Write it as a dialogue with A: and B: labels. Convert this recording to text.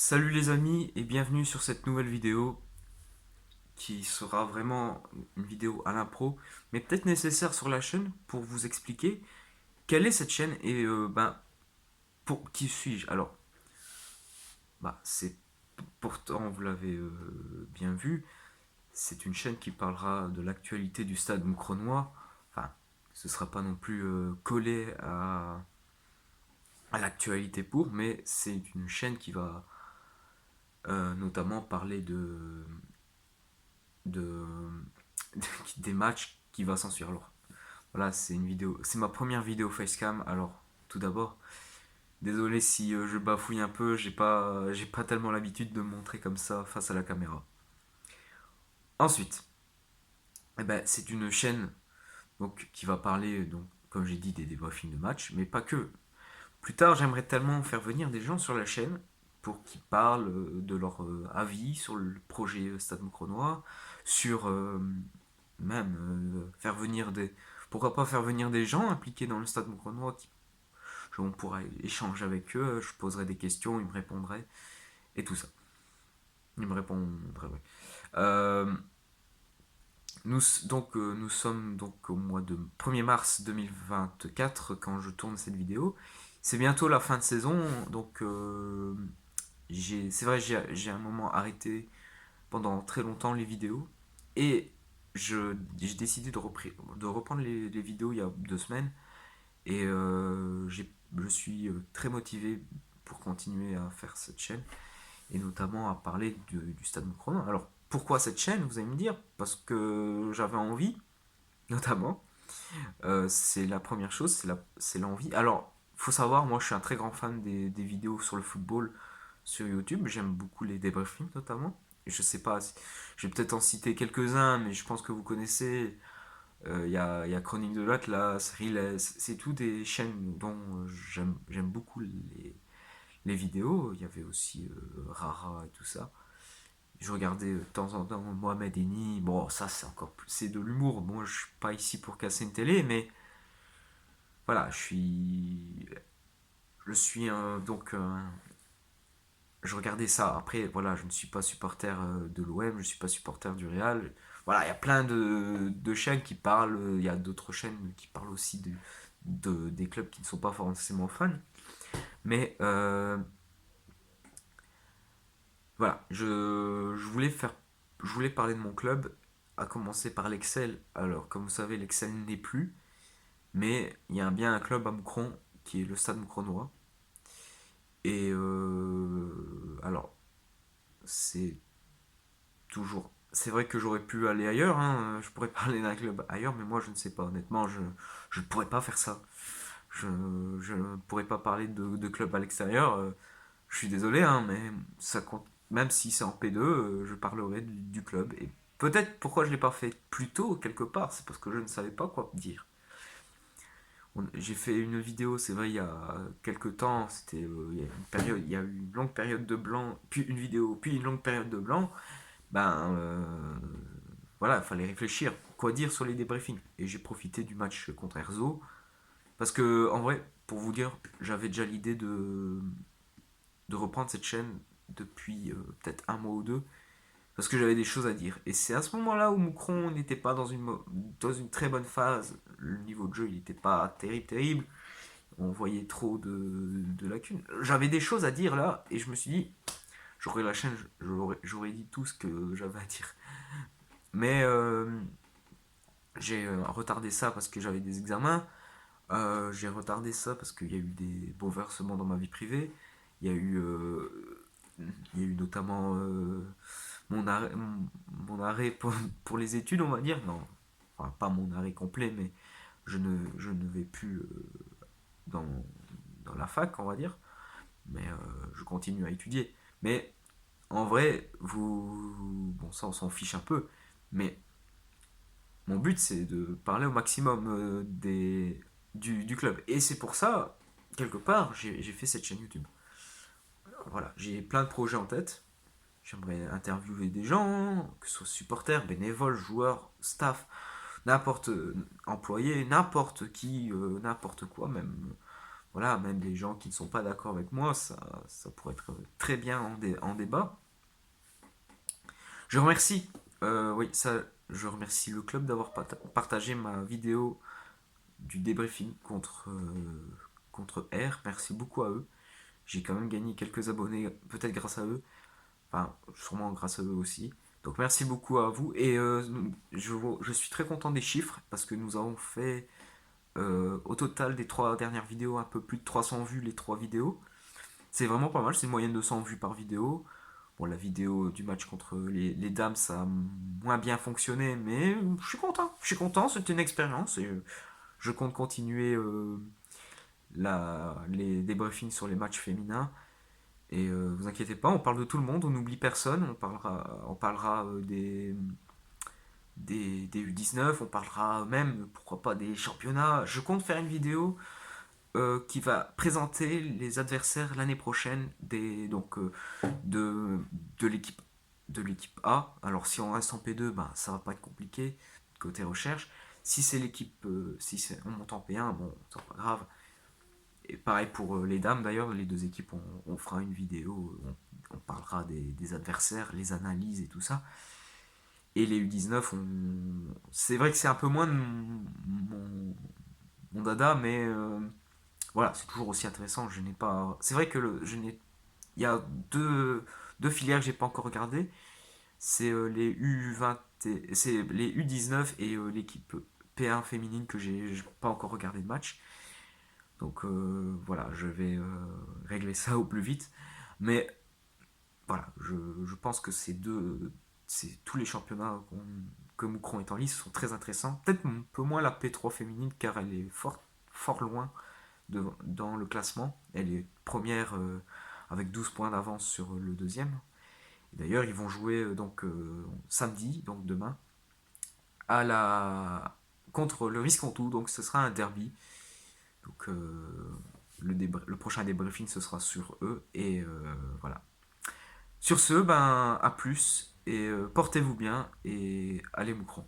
A: Salut les amis et bienvenue sur cette nouvelle vidéo qui sera vraiment une vidéo à l'impro, mais peut-être nécessaire sur la chaîne pour vous expliquer quelle est cette chaîne et pour qui suis-je. Alors, c'est pourtant, vous l'avez bien vu, c'est une chaîne qui parlera de l'actualité du stade moucronois. Enfin, ce sera pas non plus collé à l'actualité mais c'est une chaîne qui va notamment parler de des matchs qui va s'en suivre. Alors, voilà, c'est une vidéo, c'est ma première vidéo facecam. Alors, tout d'abord, désolé si je bafouille un peu, j'ai pas tellement l'habitude de me montrer comme ça face à la caméra. Ensuite, c'est une chaîne donc qui va parler donc comme j'ai dit des débriefings de matchs, mais pas que. Plus tard, j'aimerais tellement faire venir des gens sur la chaîne pour qu'ils parlent de leur avis sur le projet Stade Moucronois, sur même faire venir des. Pourquoi pas faire venir des gens impliqués dans le Stade Moucronois on pourrait échanger avec eux, je poserais des questions, ils me répondraient, et tout ça. Ils me répondraient, ouais. Euh, nous sommes donc au mois de 1er mars 2024 quand je tourne cette vidéo. C'est bientôt la fin de saison, donc c'est vrai, j'ai un moment arrêté pendant très longtemps les vidéos. Et j'ai décidé de reprendre les vidéos il y a 2 semaines. Et je suis très motivé pour continuer à faire cette chaîne. Et notamment à parler du Stade Moucronin. Alors, pourquoi cette chaîne, vous allez me dire? Parce que j'avais envie, notamment. C'est la première chose, c'est l'envie. Alors, faut savoir, moi je suis un très grand fan des vidéos sur le football sur YouTube. J'aime beaucoup les débriefings notamment. Et je sais pas, je vais peut-être en citer quelques-uns, mais je pense que vous connaissez. Il y a Chronique de l'Atlas, Relay, c'est tout des chaînes dont j'aime beaucoup les vidéos. Il y avait aussi Rara et tout ça. Je regardais de temps en temps Mohamed Eni. Bon, ça c'est encore plus. C'est de l'humour. Moi, je suis pas ici pour casser une télé, mais voilà, je regardais ça. Après, voilà, je ne suis pas supporter de l'OM, je ne suis pas supporter du Real. Voilà, il y a plein de chaînes qui parlent. Il y a d'autres chaînes qui parlent aussi des clubs qui ne sont pas forcément fans. Mais voilà, je voulais parler de mon club, à commencer par l'Excel. Alors, comme vous savez, l'Excel n'est plus, mais il y a bien un club à Moucron qui est le Stade Moucronois. Et alors, c'est c'est vrai que j'aurais pu aller ailleurs, hein, je pourrais parler d'un club ailleurs, mais moi je ne sais pas, honnêtement, je ne pourrais pas faire ça. Je ne pourrais pas parler de club à l'extérieur. Je suis désolé, hein, mais ça compte. Même si c'est en P2, je parlerai du club. Et peut-être pourquoi je ne l'ai pas fait plus tôt, quelque part, c'est parce que je ne savais pas quoi dire. J'ai fait une vidéo, c'est vrai, il y a quelques temps, il y a une période, il y a eu une longue période de blanc, puis une vidéo, puis une longue période de blanc. Ben voilà, il fallait réfléchir. Quoi dire sur les débriefings? Et j'ai profité du match contre Erzo. Parce que, en vrai, pour vous dire, j'avais déjà l'idée de reprendre cette chaîne depuis peut-être un mois ou deux, parce que j'avais des choses à dire. Et c'est à ce moment-là où Moucron n'était pas dans une très bonne phase. Le niveau de jeu, il n'était pas terrible, terrible. On voyait trop de lacunes. J'avais des choses à dire là, et je me suis dit, j'aurais la chaîne, j'aurais dit tout ce que j'avais à dire. Mais j'ai retardé ça parce que j'avais des examens. J'ai retardé ça parce qu'il y a eu des bouleversements dans ma vie privée. Il y a eu, euh, il y a eu notamment mon arrêt pour les études, on va dire. Non, enfin, pas mon arrêt complet, mais je ne vais plus dans, dans la fac, on va dire. Mais je continue à étudier. Mais en vrai, bon, ça, on s'en fiche un peu. Mais mon but, c'est de parler au maximum du club. Et c'est pour ça, quelque part, j'ai fait cette chaîne YouTube. Voilà, j'ai plein de projets en tête. J'aimerais interviewer des gens, que ce soit supporters, bénévoles, joueurs, staff, n'importe employé, n'importe qui, n'importe quoi même. voilà, même les gens qui ne sont pas d'accord avec moi, ça pourrait être très bien en débat. Je remercie, oui, ça, je remercie le club d'avoir partagé ma vidéo du débriefing contre R. Merci beaucoup à eux. J'ai quand même gagné quelques abonnés, peut-être grâce à eux. Enfin, sûrement grâce à eux aussi. Donc merci beaucoup à vous. Et je suis très content des chiffres parce que nous avons fait au total des 3 dernières vidéos un peu plus de 300 vues les 3 vidéos. C'est vraiment pas mal, c'est une moyenne de 100 vues par vidéo. Bon, la vidéo du match contre les dames, ça a moins bien fonctionné, mais je suis content, c'était une expérience et je compte continuer les débriefings sur les matchs féminins. Et vous inquiétez pas, on parle de tout le monde, on n'oublie personne, on parlera des U19, on parlera même, pourquoi pas, des championnats. Je compte faire une vidéo qui va présenter les adversaires l'année prochaine de, de l'équipe de l'équipe A. Alors si on reste en P2, ben, ça va pas être compliqué côté recherche. Si on monte en P1, bon, c'est pas grave. Et pareil pour les dames d'ailleurs, les deux équipes, on fera une vidéo, on parlera des adversaires, les analyses et tout ça. Et les U19, c'est vrai que c'est un peu moins de mon dada, mais voilà, c'est toujours aussi intéressant. Je n'ai pas. C'est vrai que il y a deux filières que j'ai pas encore regardées. C'est les U20, c'est les U19 et l'équipe P1 féminine que j'ai pas encore regardé de match. Donc voilà, je vais régler ça au plus vite. Mais voilà, je pense que tous les championnats que Moucron est en lice sont très intéressants. Peut-être un peu moins la P3 féminine car elle est fort loin dans le classement. Elle est première avec 12 points d'avance sur le deuxième. D'ailleurs, ils vont jouer samedi, donc demain, contre le Visconti, donc ce sera un derby. Donc le prochain débriefing ce sera sur eux et voilà. Sur ce, ben à plus et portez-vous bien et allez Moucron.